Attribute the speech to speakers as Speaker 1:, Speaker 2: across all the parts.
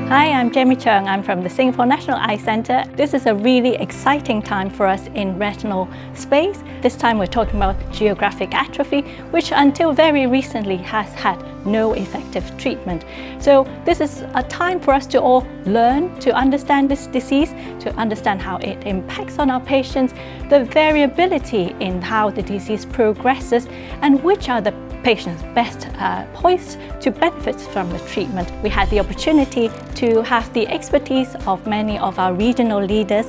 Speaker 1: Hi, I'm Gemmy Cheung. I'm from the Singapore National Eye Centre. This is a really exciting time for us in retinal space. This time we're talking about geographic atrophy, which until very recently has had no effective treatment. So this is a time for us to all learn to understand this disease, to understand how it impacts on our patients, the variability in how the disease progresses, and which are the patients best poised to benefit from the treatment. We had the opportunity to have the expertise of many of our regional leaders,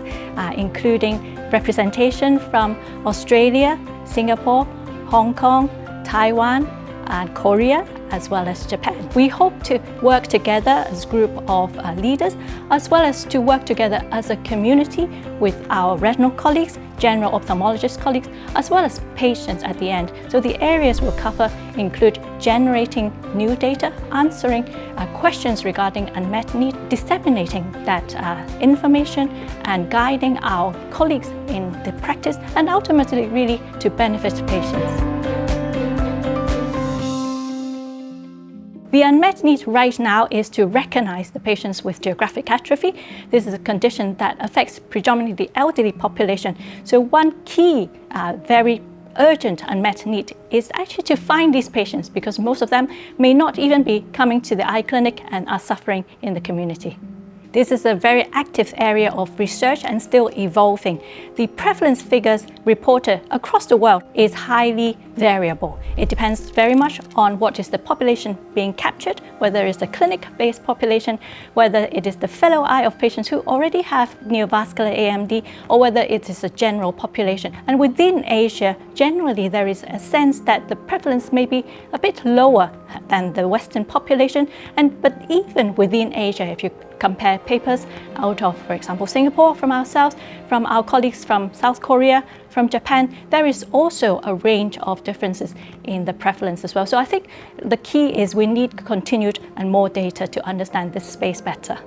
Speaker 1: including representation from Australia, Singapore, Hong Kong, Taiwan, and Korea, as well as Japan. We hope to work together as a group of leaders, as well as to work together as a community with our retinal colleagues, general ophthalmologist colleagues, as well as patients at the end. So the areas we'll cover include generating new data, answering questions regarding unmet need, disseminating that information, and guiding our colleagues in the practice, and ultimately really to benefit patients. The unmet need right now is to recognize the patients with geographic atrophy. This is a condition that affects predominantly the elderly population. So one key, very urgent unmet need is actually to find these patients, because most of them may not even be coming to the eye clinic and are suffering in the community. This is a very active area of research and still evolving. The prevalence figures reported across the world is highly variable. It depends very much on what is the population being captured, whether it's the clinic-based population, whether it is the fellow eye of patients who already have neovascular AMD, or whether it is a general population. And within Asia, generally there is a sense that the prevalence may be a bit lower than the Western population. But even within Asia, if you compare papers out of, for example, Singapore from ourselves, from our colleagues from South Korea, from Japan, there is also a range of differences in the prevalence as well. So I think the key is we need continued and more data to understand this space better.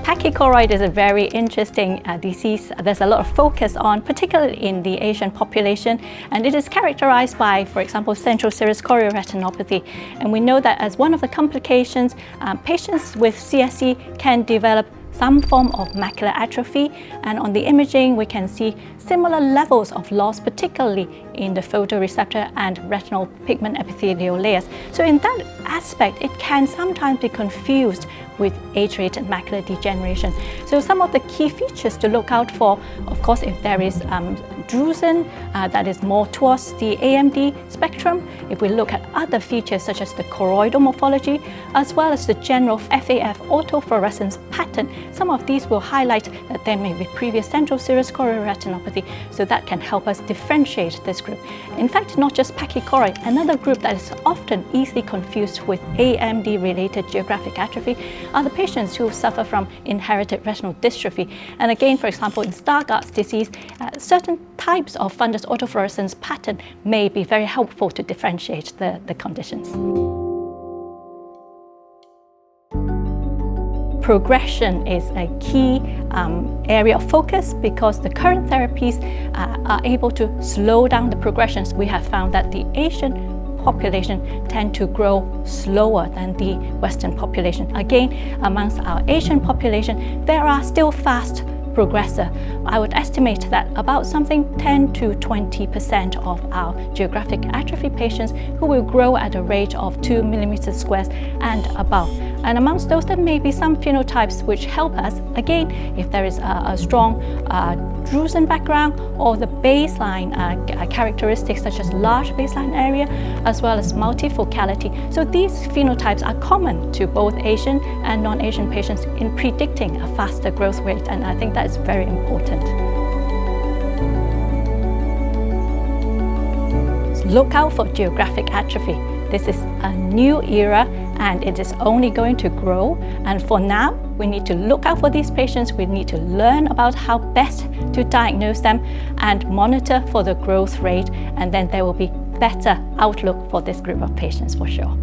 Speaker 1: Pachychoroid is a very interesting disease. There's a lot of focus on, particularly in the Asian population, and it is characterized by, for example, central serous chorioretinopathy. And we know that as one of the complications, patients with CSC can develop some form of macular atrophy, and on the imaging we can see similar levels of loss, particularly in the photoreceptor and retinal pigment epithelial layers. So in that aspect, it can sometimes be confused with age-related macular degeneration. So some of the key features to look out for, of course, if there is drusen that is more towards the AMD spectrum, if we look at other features such as the choroidal morphology, as well as the general FAF autofluorescence pattern, some of these will highlight that there may be previous central serous chorioretinopathy, so that can help us differentiate this group. In fact, not just pachychoroid, another group that is often easily confused with AMD-related geographic atrophy are the patients who suffer from inherited retinal dystrophy. And again, for example, in Stargardt's disease, certain types of fundus autofluorescence pattern may be very helpful to differentiate the conditions. Progression is a key area of focus, because the current therapies are able to slow down the progressions. We have found that the Asian population tend to grow slower than the Western population. Again, amongst our Asian population, there are still fast progressor. I would estimate that about something 10 to 20% of our geographic atrophy patients who will grow at a rate of 2 millimeters squares and above. And amongst those, there may be some phenotypes which help us, again, if there is a strong drusen background or the baseline characteristics such as large baseline area, as well as multifocality. So these phenotypes are common to both Asian and non-Asian patients in predicting a faster growth rate, and I think that is very important. Look out for geographic atrophy. This is a new era and it is only going to grow. And for now, we need to look out for these patients. We need to learn about how best to diagnose them and monitor for the growth rate. And then there will be better outlook for this group of patients for sure.